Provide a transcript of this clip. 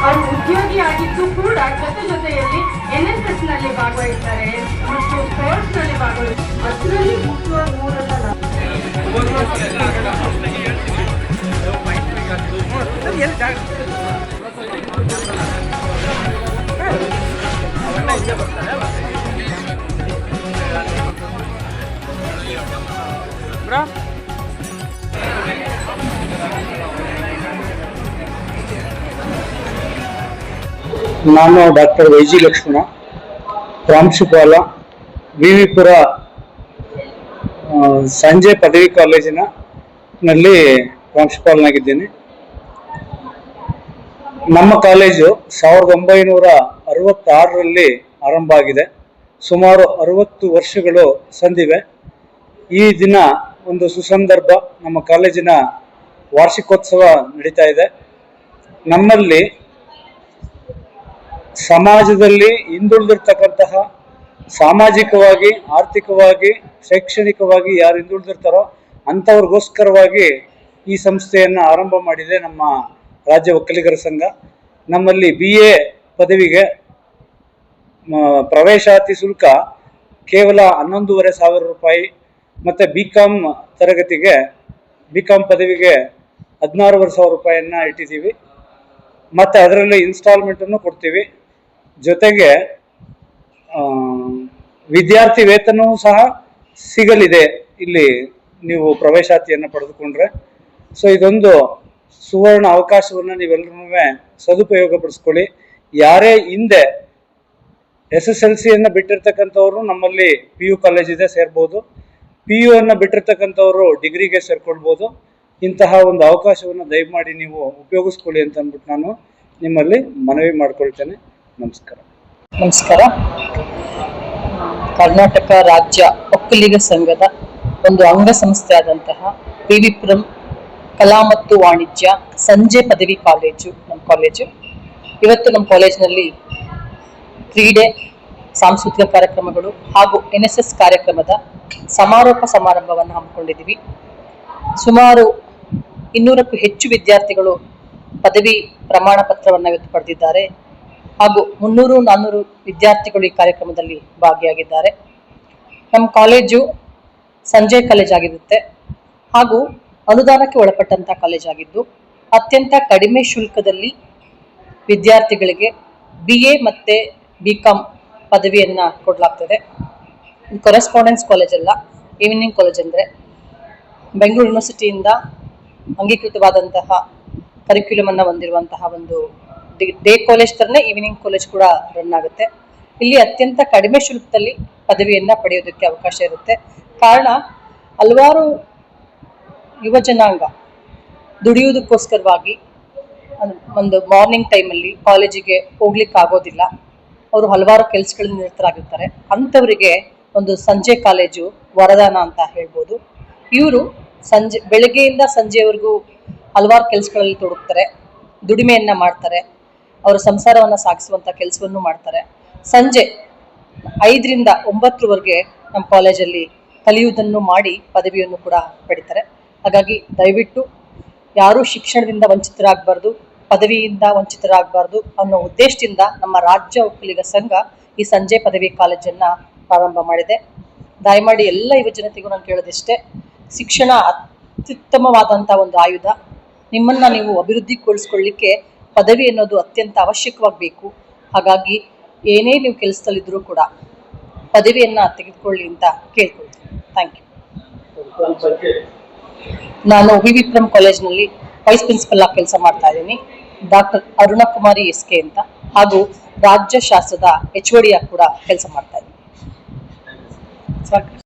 ಅವರು ಉದ್ಯೋಗಿಯಾಗಿದ್ದು ಕೂಡ ಜೊತೆಯಲ್ಲಿ NSS ನಲ್ಲಿ ಭಾಗವಹಿಸ್ತಾರೆ ಮತ್ತು ಸ್ಪೋರ್ಟ್ಸ್ ನಲ್ಲಿ ಭಾಗವಹಿಸ್ತಾರೆ. ಅದರಲ್ಲಿ ಮುಖ್ಯವಾಗಿ ನಾನು ಡಾಕ್ಟರ್ ವೈಜಿ ಲಕ್ಷ್ಮಣ, ಪ್ರಾಂಶುಪಾಲ, ವಿವಿಪುರ ಸಂಜೆ ಪದವಿ ಕಾಲೇಜಿನಲ್ಲಿ ಪ್ರಾಂಶುಪಾಲನಾಗಿದ್ದೇನೆ. ನಮ್ಮ ಕಾಲೇಜು 1966ರಲ್ಲಿ ಆರಂಭ ಆಗಿದೆ. ಸುಮಾರು 60 ವರ್ಷಗಳು ಸಂದಿವೆ. ಈ ದಿನ ಒಂದು ಸುಸಂದರ್ಭ. ನಮ್ಮ ಕಾಲೇಜಿನ ವಾರ್ಷಿಕೋತ್ಸವ ನಡೀತಾ ಇದೆ. ನಮ್ಮಲ್ಲಿ ಸಮಾಜದಲ್ಲಿ ಹಿಂದುಳಿದಿರ್ತಕ್ಕಂತಹ, ಸಾಮಾಜಿಕವಾಗಿ, ಆರ್ಥಿಕವಾಗಿ, ಶೈಕ್ಷಣಿಕವಾಗಿ ಯಾರು ಹಿಂದುಳಿದಿರ್ತಾರೋ ಅಂಥವ್ರಿಗೋಸ್ಕರವಾಗಿ ಈ ಸಂಸ್ಥೆಯನ್ನು ಆರಂಭ ಮಾಡಿದೆ ನಮ್ಮ ರಾಜ್ಯ ಒಕ್ಕಲಿಗರ ಸಂಘ. ನಮ್ಮಲ್ಲಿ BA ಪದವಿಗೆ ಪ್ರವೇಶಾತಿ ಶುಲ್ಕ ಕೇವಲ 11,500 ರೂಪಾಯಿ, ಮತ್ತು BCom ತರಗತಿಗೆ BCom ಪದವಿಗೆ 16,500 ರೂಪಾಯಿಯನ್ನು ಇಟ್ಟಿದ್ದೀವಿ. ಮತ್ತು ಅದರಲ್ಲಿ ಇನ್ಸ್ಟಾಲ್ಮೆಂಟನ್ನು ಕೊಡ್ತೀವಿ. ಜೊತೆಗೆ ವಿದ್ಯಾರ್ಥಿ ವೇತನವೂ ಸಹ ಸಿಗಲಿದೆ ಇಲ್ಲಿ ನೀವು ಪ್ರವೇಶಾತಿಯನ್ನು ಪಡೆದುಕೊಂಡ್ರೆ. ಸೊ ಇದೊಂದು ಸುವರ್ಣ ಅವಕಾಶವನ್ನು ನೀವೆಲ್ಲರೂ ಸದುಪಯೋಗಪಡಿಸ್ಕೊಳ್ಳಿ. ಯಾರೇ ಹಿಂದೆ SSLCಯನ್ನು ಬಿಟ್ಟಿರ್ತಕ್ಕಂಥವ್ರು ನಮ್ಮಲ್ಲಿ PU ಕಾಲೇಜ್ ಇದೆ, ಸೇರ್ಬೋದು. PU ಅನ್ನು ಬಿಟ್ಟಿರ್ತಕ್ಕಂಥವ್ರು ಡಿಗ್ರಿಗೆ ಸೇರ್ಕೊಳ್ಬೋದು. ಇಂತಹ ಒಂದು ಅವಕಾಶವನ್ನು ದಯಮಾಡಿ ನೀವು ಉಪಯೋಗಿಸ್ಕೊಳ್ಳಿ ಅಂತ ಅಂದ್ಬಿಟ್ಟು ನಾನು ನಿಮ್ಮಲ್ಲಿ ಮನವಿ ಮಾಡ್ಕೊಳ್ತೇನೆ. ನಮಸ್ಕಾರ. ಕರ್ನಾಟಕ ರಾಜ್ಯ ಒಕ್ಕಲಿಗ ಸಂಘದ ಒಂದು ಅಂಗಸಂಸ್ಥೆ ಆದಂತಹ ವಿವಿಪುರಂ ಕಲಾ ಮತ್ತು ವಾಣಿಜ್ಯ ಸಂಜೆ ಪದವಿ ಕಾಲೇಜು ನಮ್ಮ ಕಾಲೇಜು. ಇವತ್ತು ನಮ್ಮ ಕಾಲೇಜಿನಲ್ಲಿ ಕ್ರೀಡೆ, ಸಾಂಸ್ಕೃತಿಕ ಕಾರ್ಯಕ್ರಮಗಳು ಹಾಗೂ NSS ಕಾರ್ಯಕ್ರಮದ ಸಮಾರೋಪ ಸಮಾರಂಭವನ್ನು ಹಮ್ಮಿಕೊಂಡಿದ್ದೀವಿ. ಸುಮಾರು 200ಕ್ಕೂ ಹೆಚ್ಚು ವಿದ್ಯಾರ್ಥಿಗಳು ಪದವಿ ಪ್ರಮಾಣ ಪತ್ರವನ್ನು ಇವತ್ತು ಪಡೆದಿದ್ದಾರೆ. ಹಾಗೂ 300-400 ವಿದ್ಯಾರ್ಥಿಗಳು ಈ ಕಾರ್ಯಕ್ರಮದಲ್ಲಿ ಭಾಗಿಯಾಗಿದ್ದಾರೆ. ನಮ್ಮ ಕಾಲೇಜು ಸಂಜೆ ಕಾಲೇಜ್ ಆಗಿರುತ್ತೆ ಹಾಗೂ ಅನುದಾನಕ್ಕೆ ಒಳಪಟ್ಟಂತ ಕಾಲೇಜ್ ಆಗಿದ್ದು ಅತ್ಯಂತ ಕಡಿಮೆ ಶುಲ್ಕದಲ್ಲಿ ವಿದ್ಯಾರ್ಥಿಗಳಿಗೆ BA ಮತ್ತೆ BCom ಪದವಿಯನ್ನ ಕೊಡಲಾಗ್ತದೆ. ಕರೆಸ್ಪಾಂಡೆನ್ಸ್ ಕಾಲೇಜ್ ಅಲ್ಲ, ಈವ್ನಿಂಗ್ ಕಾಲೇಜ್. ಅಂದರೆ ಬೆಂಗಳೂರು ಯೂನಿವರ್ಸಿಟಿಯಿಂದ ಅಂಗೀಕೃತವಾದಂತಹ ಕರಿಕ್ಯುಲಮ್ ಅನ್ನ ಹೊಂದಿರುವಂತಹ ಒಂದು ಡೇ ಕಾಲೇಜ್ ತರನೇ ಈವ್ನಿಂಗ್ ಕಾಲೇಜ್ ಕೂಡ ರನ್ ಆಗುತ್ತೆ. ಇಲ್ಲಿ ಅತ್ಯಂತ ಕಡಿಮೆ ಶುಲ್ಕದಲ್ಲಿ ಪದವಿಯನ್ನ ಪಡೆಯೋದಕ್ಕೆ ಅವಕಾಶ ಇರುತ್ತೆ. ಕಾರಣ, ಹಲವಾರು ಯುವ ಜನಾಂಗ ದುಡಿಯುವುದಕ್ಕೋಸ್ಕರವಾಗಿ ಒಂದು ಮಾರ್ನಿಂಗ್ ಟೈಮಲ್ಲಿ ಕಾಲೇಜಿಗೆ ಹೋಗ್ಲಿಕ್ಕೆ ಆಗೋದಿಲ್ಲ. ಅವರು ಹಲವಾರು ಕೆಲಸಗಳಲ್ಲಿ ನಿರತರಾಗಿರ್ತಾರೆ. ಅಂಥವರಿಗೆ ಒಂದು ಸಂಜೆ ಕಾಲೇಜು ವರದಾನ ಅಂತ ಹೇಳ್ಬೋದು. ಇವರು ಬೆಳಗ್ಗೆಯಿಂದ ಸಂಜೆವರೆಗೂ ಹಲವಾರು ಕೆಲಸಗಳಲ್ಲಿ ತೊಡಗ್ತಾರೆ, ದುಡಿಮೆಯನ್ನ ಮಾಡ್ತಾರೆ, ಅವರ ಸಂಸಾರವನ್ನ ಸಾಗಿಸುವಂತ ಕೆಲಸವನ್ನು ಮಾಡ್ತಾರೆ. ಸಂಜೆ 5ರಿಂದ 9ರವರೆಗೆ ನಮ್ಮ ಕಾಲೇಜಲ್ಲಿ ಕಲಿಯುವುದನ್ನು ಮಾಡಿ ಪದವಿಯನ್ನು ಕೂಡ ಪಡಿತಾರೆ. ಹಾಗಾಗಿ ದಯವಿಟ್ಟು ಯಾರೂ ಶಿಕ್ಷಣದಿಂದ ವಂಚಿತರಾಗಬಾರ್ದು, ಪದವಿಯಿಂದ ವಂಚಿತರಾಗಬಾರ್ದು ಅನ್ನೋ ಉದ್ದೇಶದಿಂದ ನಮ್ಮ ರಾಜ್ಯ ಒಕ್ಕಲಿಗ ಸಂಘ ಈ ಸಂಜೆ ಪದವಿ ಕಾಲೇಜನ್ನ ಪ್ರಾರಂಭ ಮಾಡಿದೆ. ದಯಮಾಡಿ ಎಲ್ಲ ಯುವ ಜನತೆಗೂ ನಾನು ಕೇಳೋದಿಷ್ಟೇ, ಶಿಕ್ಷಣ ಅತ್ಯುತ್ತಮವಾದಂಥ ಒಂದು ಆಯುಧ. ನಿಮ್ಮನ್ನ ನೀವು ಅಭಿವೃದ್ಧಿಗೊಳಿಸ್ಕೊಳ್ಳಿಕ್ಕೆ ಪದವಿ ಅನ್ನೋದು ಅತ್ಯಂತ ಅವಶ್ಯಕವಾಗಬೇಕು. ಹಾಗಾಗಿ ಏನೇ ನೀವು ಕೆಲಸದಲ್ಲಿದ್ದರೂ ಕೂಡ ಪದವಿಯನ್ನ ತೆಗೆದುಕೊಳ್ಳಿ ಅಂತ ಕೇಳ್ಕೊಳ್ತೀನಿ. Thank you. ನಾನು ವಿವಿಪುರಂ ಕಾಲೇಜ್ನಲ್ಲಿ ವೈಸ್ ಪ್ರಿನ್ಸಿಪಲ್ ಆಗಿ ಕೆಲಸ ಮಾಡ್ತಾ ಇದ್ದೀನಿ. ಡಾಕ್ಟರ್ ಅರುಣಕುಮಾರಿ SK ಅಂತ, ಹಾಗೂ ರಾಜ್ಯಶಾಸ್ತ್ರದ HOD ಆಗಿ ಕೂಡ ಕೆಲಸ ಮಾಡ್ತಾ ಇದ್ದೀನಿ.